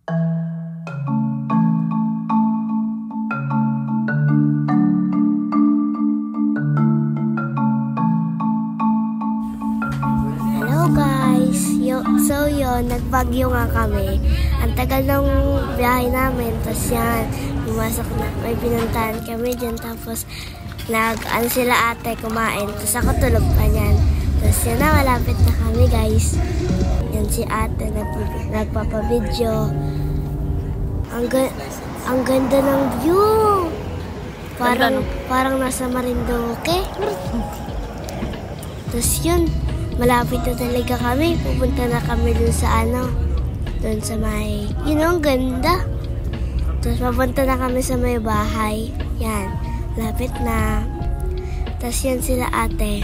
Hello guys! So yun, nagbagyo nga kami. Ang tagal ng biyahe namin. Tapos yan, pumasok na. May pinuntahan kami dyan. Tapos ano sila ate kumain. Tapos ako tulog pa niyan. Tapos yan na, malapit na kami guys. Yan si ate nagpapabidyo. Ang ganda ng view. Parang nasa Marinduque. Tapos yun, malapit na talaga kami. Pupunta na kami dun sa dun sa may, ang ganda. Tapos papunta na kami sa may bahay. Yan, lapit na. Tapos yan sila ate.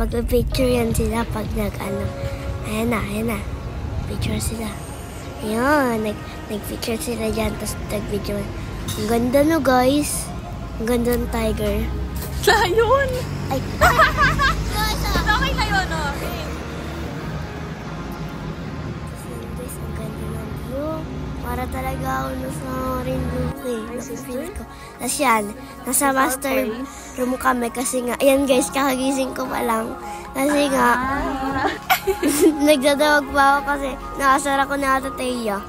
Mag-picture yan sila pag ayan na. Picture sila. Yan, nag-picture sila dyan. Tapos nag-video. Ang ganda no guys. Ang ganda ng tiger. Layon! Ay! Okay na yun, no? Guys, ang ganda ng view. Para talaga ako nasa Marinduque. Napipil ko. Tapos yan, nasa master room kami kasi nga, ayan guys, kakagising ko pa lang. Kasi nga, nagdadawag pa ako kasi nakasara ko na ate Teya.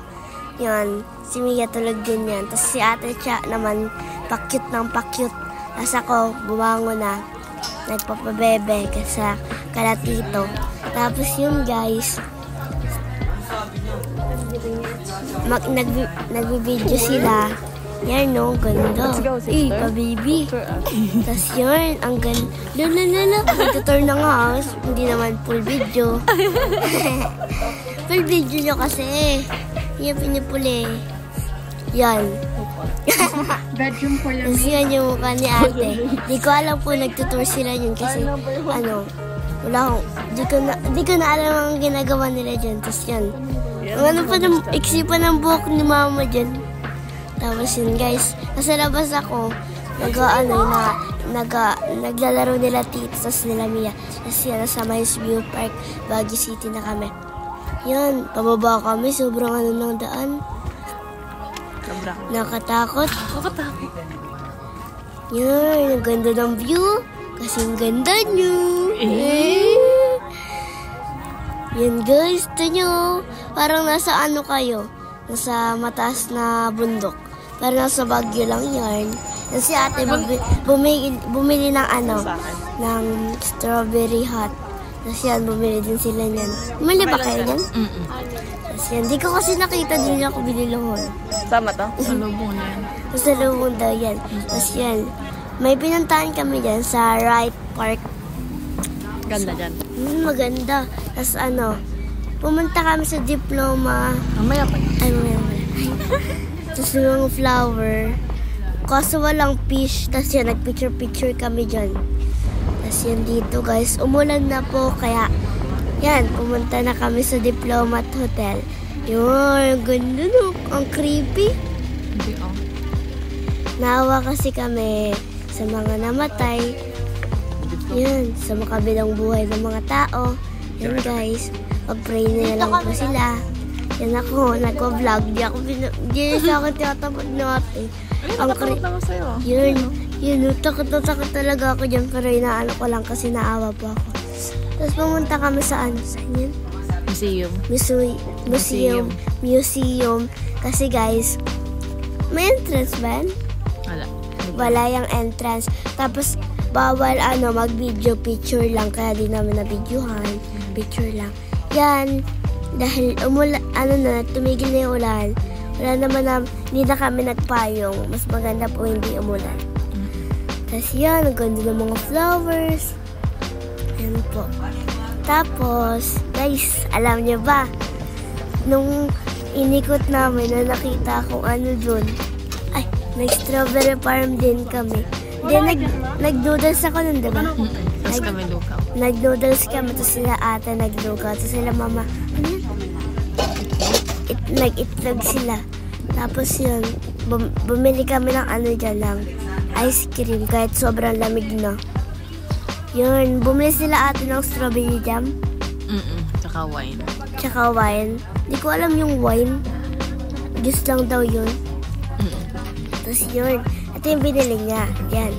Yan, si Mia tulog din yan. Tapos si ate Cha naman, pa-cute ng pa-cute. Tapos ako, bumangon na. Nagpapabebe kasi kalatito. Tapos yun guys, nagbibideo sila. Yan no, ganda. Pa-baby. Tapos yun, ang ganda. Lala, nagtutur na nga. Hindi naman full video. Full video nyo kasi. Yan pinipuli. Yan. Bedroom for your Kasi yan yung mukha ni ate. Di ko alam po nagtutur sila yun kasi wala akong, di ko na alam ang ginagawa nila dyan. Tapos yan. Iksi pa ng buhok ni mama dyan. Tapos yun guys, nasa labas ako, naglalaro nila titos nila Mia. Tapos yan, nasa Mines View Park, Baguio City na kami. Yan, pababa kami, sobrang ng daan. Nakatakot. Yan, ang ganda ng view. Kasi ang ganda nyo. Yan guys, ito nyo. Parang nasa kayo. Nasa mataas na bundok. Pero nasa Baguio lang yan. Kasi ate bumili ng ng strawberry hot. Tapos yan, bumili din sila niyan. Bumili ba kayo niyan? Tapos yan, di ko kasi nakita din ako binilungon. Tama to? Sa lubong na yan. Sa lubong daw yan. Tapos yan, may pinuntahan kami dyan sa Wright Park. Ganda dyan. Maganda. Tapos pumunta kami sa diploma. Mamaya pa. Ay, mamaya. Tapos yung flower. Kaso walang fish. Tapos yan, nagpicture-picture kami dyan. Tapos yan dito guys, umulan na po. Kaya, yan, pumunta na kami sa Diplomat Hotel. Yun, ganda no. Ang creepy. Hindi Naawa kasi kami sa mga namatay. Yan, sa makabilang buhay ng mga tao. Yan guys, pag-pray na lang po sila. Yan ako, nagko-vlog. Di sa akin tiyatapad natin. Ang Yun, takot talaga ako dyan. Pero inaano ko lang kasi naawa po ako. Tapos pumunta kami sa saan yun? Museum. Kasi guys, may entrance ba yan? Wala yung entrance. Tapos, bawal mag-video, picture lang. Kaya di namin na-videohan. Picture lang. Yan, dahil tumigil na yung ulan. Wala naman hindi na kami nagpayong. Mas maganda po hindi umulan. Tapos yan, ang ganda ng mga flowers. Yan po. Tapos, guys, alam niyo ba? Nung inikot namin na nakita kung dun. Ay, nag-strawberry farm din kami. Then, nag-noodles ako nun, diba? Tapos kami lukaw. Nag-noodles kami, tapos sila ate nag-lukaw. Tapos sila mama, nag-itlog sila. Tapos yun, bumili kami ng dyan, ng ice cream, kahit sobrang lamig na. Yun, bumili sila ate ng strawberry jam. Tsaka wine. Di ko alam yung wine. Juice lang daw yun. Tapos yun. Ito yung binili niya. Yan.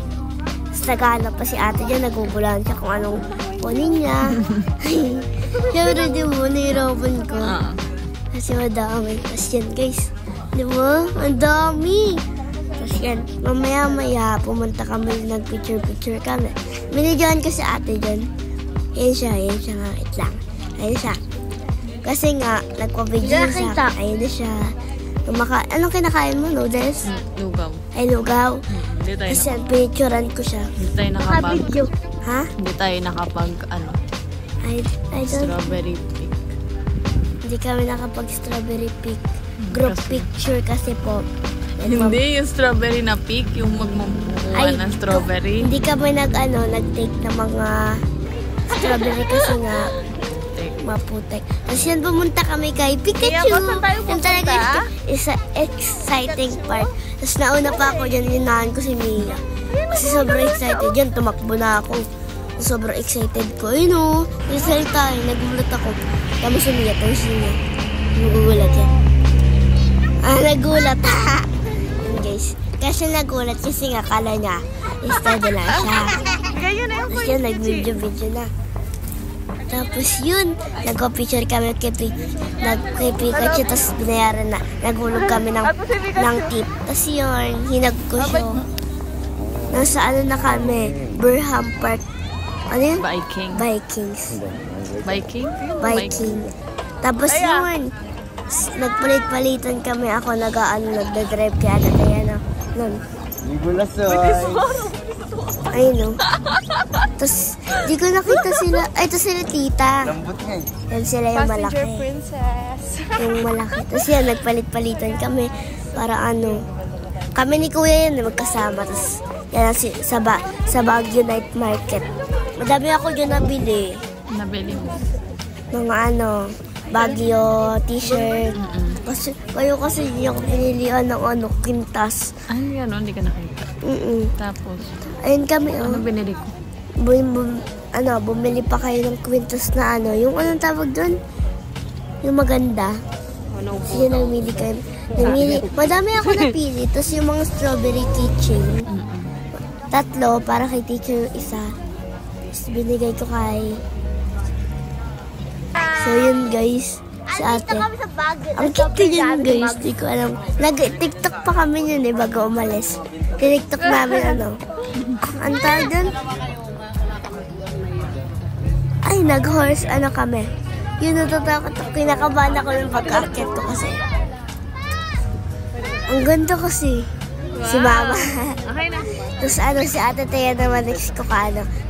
Tapos naghahanap pa si ate dyan. Nagugulan siya kung anong kunin niya. Siyempre, di mo, nahirapan ko. Kasi madami. Tapos yan, guys. Di ba? Ang dami. Tapos yan. Mamaya-maya, pumunta kami. Nag-picture-picture kami. Binigyan ko si ate dyan. Yan siya nga. Wait lang. Ayun siya. Kasi nga, nagpa-video siya. Ayun na siya. Anong kinakain mo? Noodles? Lugaw. Ay, lugaw. Hindi tayo Kasi pinicturean ko siya. Hindi tayo nakapag... Ha? Hindi tayo nakapag, I don't... strawberry pig. Hindi kami nakapag-strawberry pig. Group picture kasi po. Hindi, yung strawberry na pig, yung magmumuha ng strawberry. Hindi kami nag-take ng mga strawberry kasi nga maputek. Tapos yan, pumunta kami kay Pikachu. Yan talaga isa exciting part. Tapos nauna pa ako dyan, inahan ko si Mia. Kasi sobrang excited yan, tumakbo na ako. Sobrang excited ko. Ayun o, nagsalita tayo, nagulat ako. Tama si Mia, nagugulat yan. Nagulat. Yan guys. Kasi nagulat kasi nga kala niya, study lang siya. Tapos yun, nag-video na. Tapos yun, nagpa-picture kami kay Pikachu, tapos binayaran na. Nagulog kami ng tip. Tapos yun, hinag ko siya. Nasa na kami, Burham Park. Ano yun? Vikings. Tapos yun, nagpalit-palitan kami. Ako nagda-drive kaya Diana. Ayun o. Tapos, di ko nakita sila. Ay, ito sila tita. Yan sila yung malaki. Yung malaki. Tapos yan, nagpalit-palitan kami. Para kami ni Kuya yan, magkasama. Tapos, yan sa Baguio Night Market. Madami ako dyan nabili. Nabili mo? Mga Baguio t-shirt. Kasi hindi ako pinilihan ng kwintas. Ay, hindi ka nakita. Tapos? Ayun kami, Ano binili ko? Bumili pa kayo ng kwintas na yung anong tawag doon? Yung maganda. Sige, namili kayo. Madami ako napili. Tapos yung mga strawberry keychain. 3 para kay teacher yung isa. Tapos binigay ko kay... So yun guys, sa ate. Ang cute yun guys, di ko alam. Nag-tiktok pa kami yun bago umalis. Tiniktok namin ang tawag dun? Ay, nag-horse kami. Yun, natatakot ako. Kinakabahan ako ng pagka-akit ko kasi. Ang ganda kasi. Si Mama. Okay na. Tapos si Ate Thea naman next ko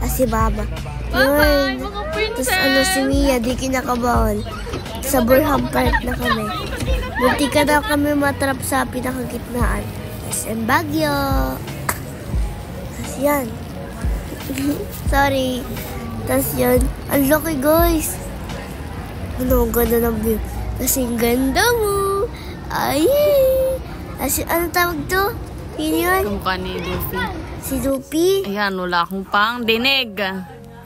si Mama. Yun. Tapos si Mia, di kinakabahan. Sa Burham Park na kami. Bunti ka na kami matrap sa pinakagitnaan. SM Baguio. Tapos yan. Sorry. Tapos yun. Ang laki guys. Ang ganda ng view. Kasi ang ganda mo. Ay. Kasi ano tawag to? Sino yun? Kumukha ni Luffy. Si Luffy? Ayan, wala akong pang dinig.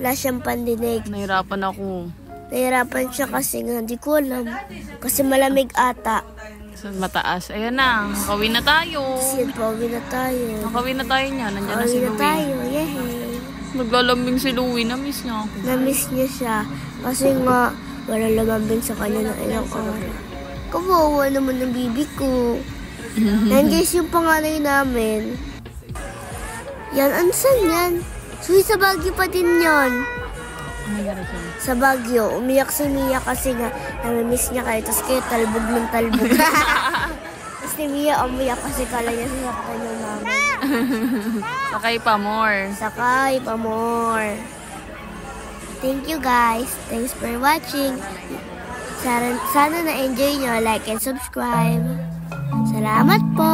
Wala siyang pandinig. Nahirapan ako. Nahirapan siya kasi nga, hindi ko alam. Kasi malamig ata. Sa mataas. Ayan na, makawin na tayo. Kasi pauwi na tayo. Makawin na tayo niya. Nandiyan na si Pauwi na Louie. tayo, yehey. Naglalambing si Louie. Na-miss niya ako. Na-miss niya siya. Kasi nga, wala lumambing sa kanya ng ilang araw. Kawawa naman ng bibi ko. Yan guys, yung panganay namin. Yan, saan yan? Suwi sa Baguio pa din yan. Sa Baguio, umiyak si Mia kasi nga, namimiss niya kayo. Tapos kayo talbog ng talbog. Tapos ni Mia umiyak kasi kala niya sasaktan yung mama. Sakay pa more. Thank you guys. Thanks for watching. Sana na-enjoy nyo. Like and subscribe. Salamat po.